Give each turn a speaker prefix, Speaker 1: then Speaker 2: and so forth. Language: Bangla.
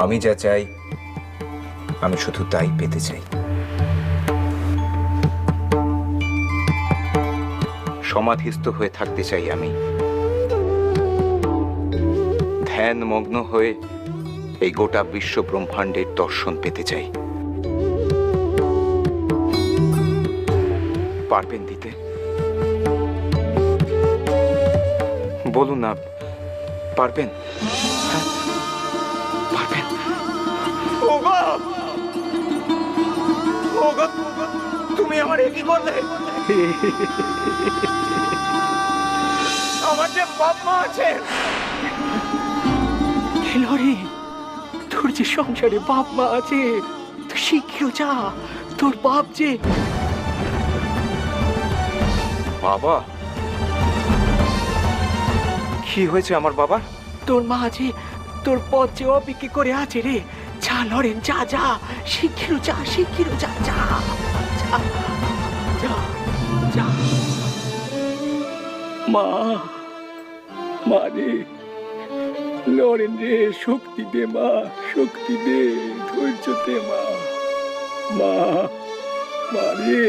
Speaker 1: আমি যা চাই আমি শুধু তাই পেতে চাই। সমাধিস্থ হয়ে থাকতে চাই আমি, ধ্যান মগ্ন হয়ে এই গোটা বিশ্ব ব্রহ্মাণ্ডের দর্শন পেতে চাই। পারবেন দিতে? বলুন না, পারবেন? হ্যাঁ, পারবেন? ওগো, ওগো, তুমি আমার কি করলে? আমার যে বাপ মা আছে।
Speaker 2: রে, তোর যে সংসারে বাপ মা আছে, তুই শীঘ্র যা। তোর বাপ যে
Speaker 1: বাবা, কি হয়েছে আমার বাবার?
Speaker 2: তোর মা যে তোর পথ যে অপেক্ষা করে আছে রে। যা লরেন, যা যা, শীঘ্র যা, শীঘ্র যা, যা যা যা যা। মা, মা রে, লরেন রে, শক্তি দে মা, শক্তি দে, ধৈর্য দে মা। মা, মা রে।